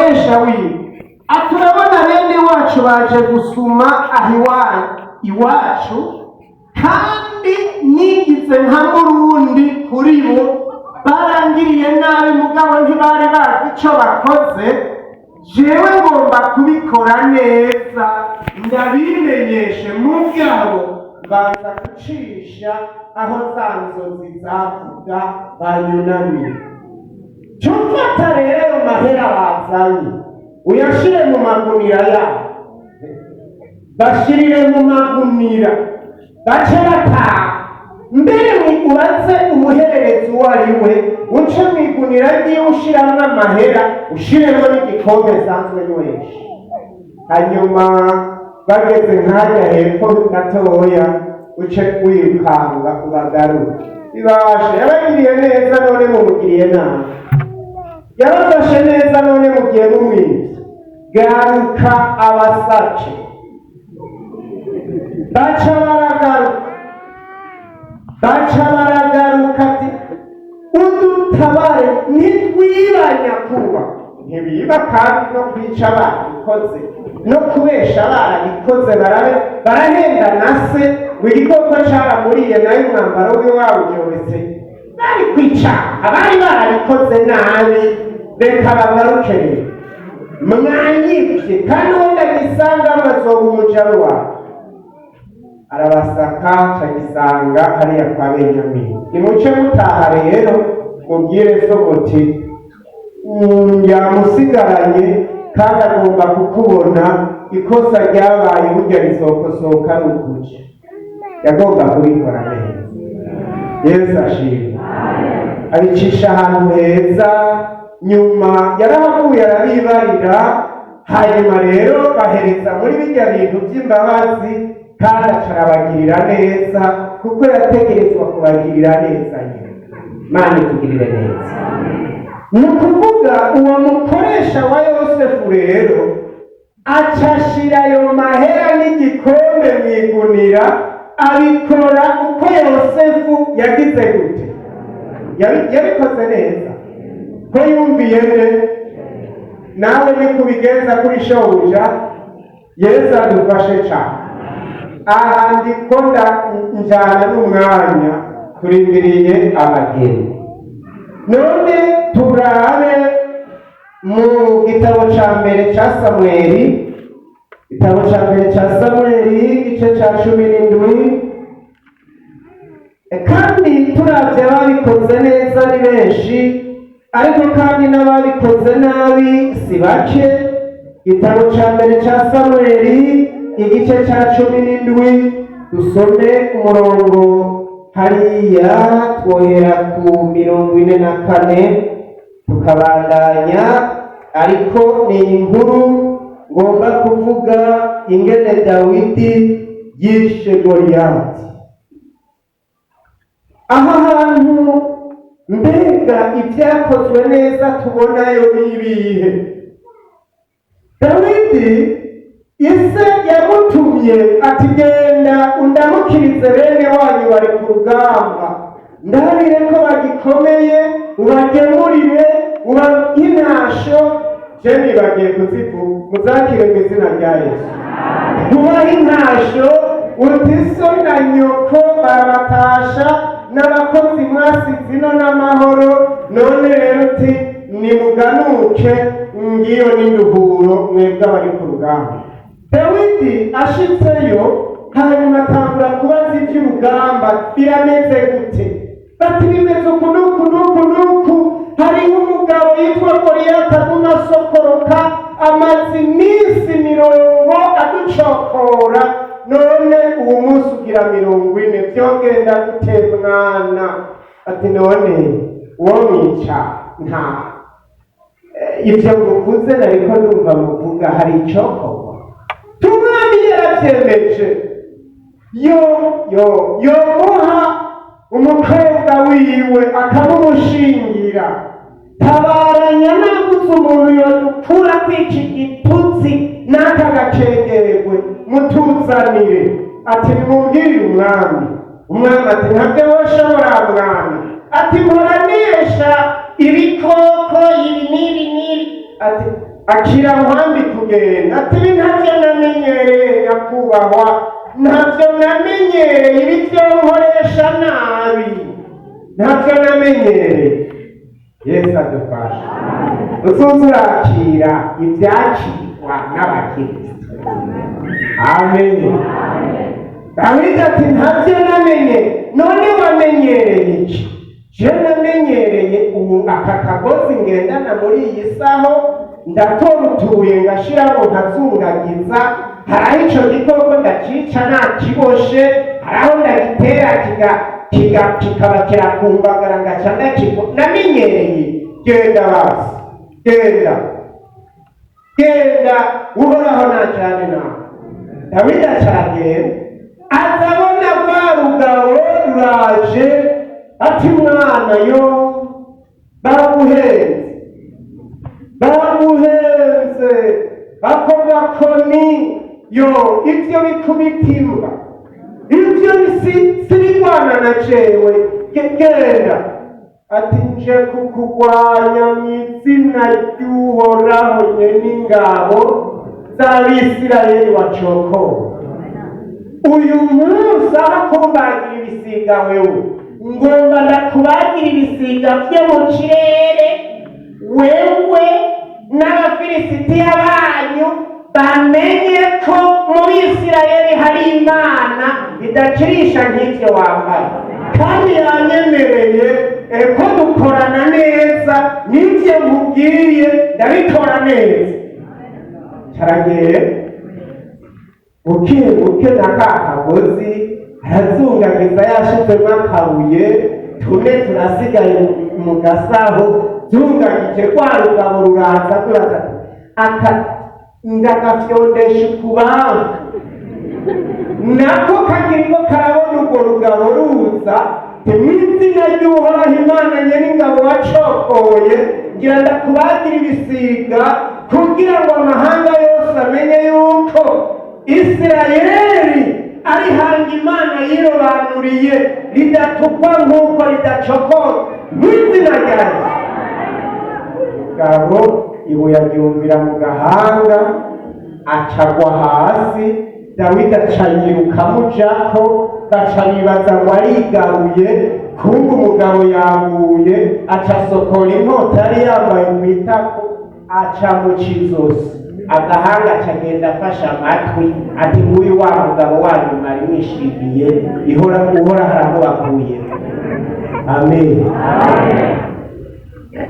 umukoresha wiwe ati urabona bene wacu baje gusuma aha iwacu kandi nigize nka murundi kuri bo barangiriye nabi mugabo ntibari bazi icyo bakoze jewe ngomba kubikora neza ndabimenyeshe mugabo baza gucisha aho za nzozi zavuga banyunamira cyufata rero mahera bazanye uyashire mu magunira yabo bashirire mu magunira bace bataha mbere ubaze umuhererezi uwo ari we uce mu igunira ry'iwe ushiramwo amahera ushiremo n'igikombe sanzwe nywesha hanyuma bageze nkajya hepfo gatoya uce wirukanga ubagarura bibashe yabagiriye neza none mumugiriye nabi yabafashe neza none mugiye mumwibye garuka abasace baca baragaruka ati udutabare nitwibanya kuba ntibiba kandi no kwica barabikoze no kubesha barabikoze barahenda na se w'igikoko caramuriye nayo umwambaro wiwe wawujobetse bari kwica abari barabikoze nabi reka bagaruke rero mwanyibye kandi wenda gisanga amazoba umujaru wawe arabasaka cagisanga hariya kwa Benyamini nimuce mutaha rero mubwire so muti yamusigaranye kandi agomba kukubona ikosa ryabaye burya rizokosoka n'ukuje yagomba kubikora neza Yesu ashimwe abicisha ahantu heza nyuma yarahavuye arabibarira hanyuma rero bahereza muri bijya bintu by'imbabazi kandi acarabagirira neza kuko yategerezwa kubagirira neza nyine Imana itugirire neza ni ukuvuga uwo mukoresha wa Yosefu rero acashira ayo mahera n'igikombe mu igunira abikora uko Yosefu yagize gute yabikoze neza ko yumviye ne nawe ni kubigenza kuri shobuja Yesu adufashe cyane aha ndiko njyana n'umwanya turindiriye abageni none turabe mu gitabo ca mbere ca Samweli igice ca 17 kandi turavye ababikoze neza ni benshi ariko kandi n'ababikoze nabi si bake igitabo ca mbere ca Samweli igice ca 17 dusome umurongo hariya twohera ku 44 tukabandanya ariko ni inkuru ngomba kuvuga ingene Dawidi yishe Goliyati. Aha hantu mbega ibyakozwe neza tubonayo n'ibihe? Dawidi ise yamutumye ati genda undamukirize bene wanyu bari ku rugamba ndabire ko bagikomeye ubagemurire intasho jeni bagiye kuzivuga muzakire mu izina rya Yesu ubaha intasho uti so na nyoko barabatasha n'abakozi mwasize ino n'amahoro none rero uti nimuganuke ngiyo n'induhuro mwebwe abari ku rugamba. Dawidi ashitseyo hanyuma atangura kubaza iby'urugamba birameze gute, bati bimeze uku n'uku hariho umugabo yitwa Goliyati aguma asokoroka amaze iminsi 40 aducokora none uwo munsi ugira 40 byogenda gute mwana? Ati none uwo mwica nta ibyo muvuze nariko ndumva muvuga hari icokorwa tumwami yaravyemeje yomuha umukobwa wiwe akamumushingira tabaranya naguze umuntu yodukura kwica igitutsi n'aka gacengerwe mutuzanire. Ati nimubwirire umwami ati ntabyo woshobora mwami, ati mpora nesha ibikoko ibi n'ibi ati akira nkwambi kugenda, ati ibi ntavyo namenyereye nyakubahwa, ntavyo namenyereye, ibi vyo nkoresha nabi, ntavyo namenyereye. Yesu adufashe uzuze urakira ivyakirwa n'abakristo. Amen. Dawidi ati ntavyo namenye, none wamenyereye iki? Je namenyereye ubu aka kagozi ngendana muri iyi saho ndatorutuye ngashiraho nkazungagiza, haraho ico gikoko ndacica nakiboshe, haraho ndagitera kikaba kirakumbagara ngaca ndakibwa. Namenyereye. Genda basi, genda uhoraho najane nawe. Dawidi acaragenda, azabona rwa rugabo ruraje, ati mwana yo baraguhenze ako gakoni yo, ivyo bikubitimba, ivyo sirigwana na jewe, genda. Ati nje kukugwanya mw'izina ry'Uhoraho nyen'ingabo z'Abisirayeli wacokowe. Uyu munsi aho kumbagira ibisiga wewe, ngomba ndakubagira ibisiga vyo mu kirere, wewe n'Abafilisitiya banyu bamenye ko mu Bisirayeli hari Imana idakirisha nk'ivyo wambaye, kandi yanyemereye ko dukorana neza, n'ivyo nkubwiye ndabikora neza. Carageye buke na ka kagozi arazungagiza, yashizemwo akabuye tune turasigaye mu gasaho, zungagije rwa rugabo ruraza ndagafyondesha ukubamfu, nako kakiriko karabona urwo rugabo ruza, mw'izina ry'Uhoraho Imana nyen'ingabo wacokoye, ngira ndakubagira ibisiga kugira ngo amahanga yose amenye yuko Isirayeli ari hanga Imana yirobanuriye, ridatukwa nk'uko ridacokora, mw'izina ryayo. Umugabo ibuye aryumvira mu gahanga, acagwa hasi. Dawidi aca yiruka amujako, aca yibaza ngo arigaruye, kumbe umugabo yaguye, aca asokora inkota yari yambaye kw'itako, aca muca izosi, agahanga aca agenda afashe amatwi, ati nguyu wa mugabo wanyu mwari mwishimiye, uhoraho aramubakuye. Amen.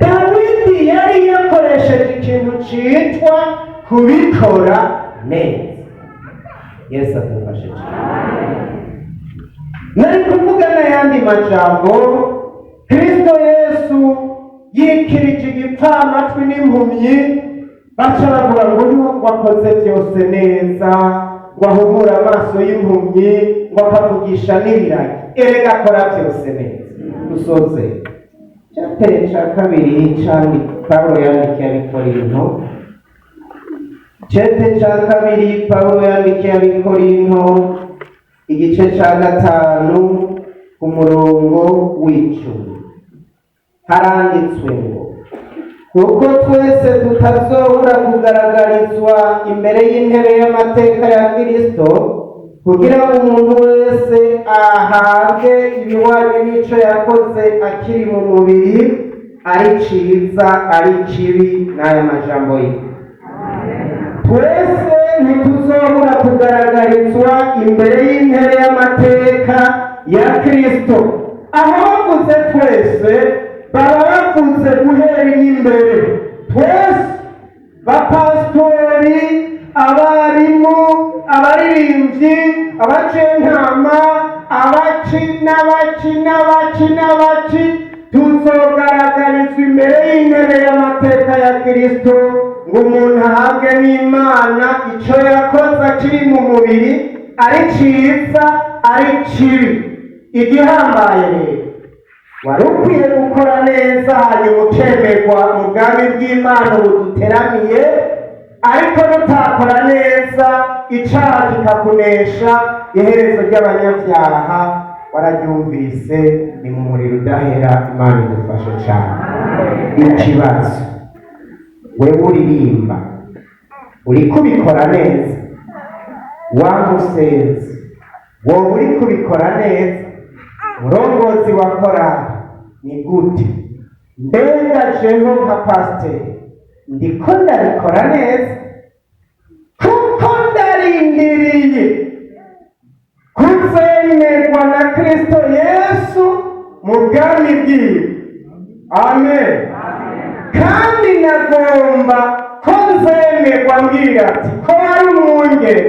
Dawidi yari yakoresheje ikintu citwa kubikora neza. Yesu adufashe cyane. Nari kuvuga n'ayandi majambo, Kristo Yesu yikirije igipfamatwi n'impumyi, baca bavuga ngo niwe wakoze byose neza, ngo ahumura amaso y'impumyi, ngo akavugisha n'ibiragi. Erega akora byose neza. Dusoze Icyateye cya kabiri cyane Pawulo yandikiye Abikorinto, Icyete cya kabiri Pawulo yandikiye Abikorinto, igice cya 5 ku murongo w'10, haranditswe ngo kuko twese tutazobura kugaragarizwa imbere y'intebe y'amateka ya Kristo, kugira ngo umuntu wese ahabwe ibihwanye n'ico yakoze akiri mu mubiri, ari ciza ari kibi. N'aya majambo ye, twese ntituzobura kugaragarizwa imbere y'intebe y'amateka ya Kristo. Aho bavuze twese baba bavuze guhera n'imbere, twese bapasitori, abarimu, abaririmbyi, abacentama, abaki tuzogaragarizwa imbere y'intebe y'amateka ya Kristo, ngo umuntu ahabwe n'Imana ico yakoze akiri mu mubiri, ari ciza ari kibi. Igihambaye rero, wari ukwiye gukora neza hanyuma ukemerwa mu bwami bw'Imana buduteramiye, ariko nutakora neza icaha kikakunesha, iherezo ry'abanyabyaha wararyumvise, ni mu muriro udahera. Imana idufashe cyane. Ikibazo wewe uririmba uriko ubikora neza, wa musenzi wowe uriko ubikora neza, murongozi wa korali ni gute? Mbega jewe nka pasiteri ndiko ndabikora neza kuko ndarindiriye kuzemerwa na Kristo Yesu mu bwami bwiwe. Amen. Kandi nagomba ko nzemerwa mbwira ati ko ari umwungere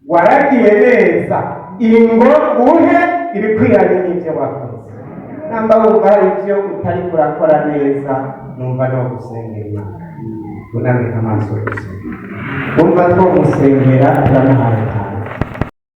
waragiye neza, ingo uhe ibikwiranye n'ibyo wakoze. Namba wumva hari ibyo utari kurakora neza, numva no gusengera unamika amaso gusa, umva two musengera turamuhaye.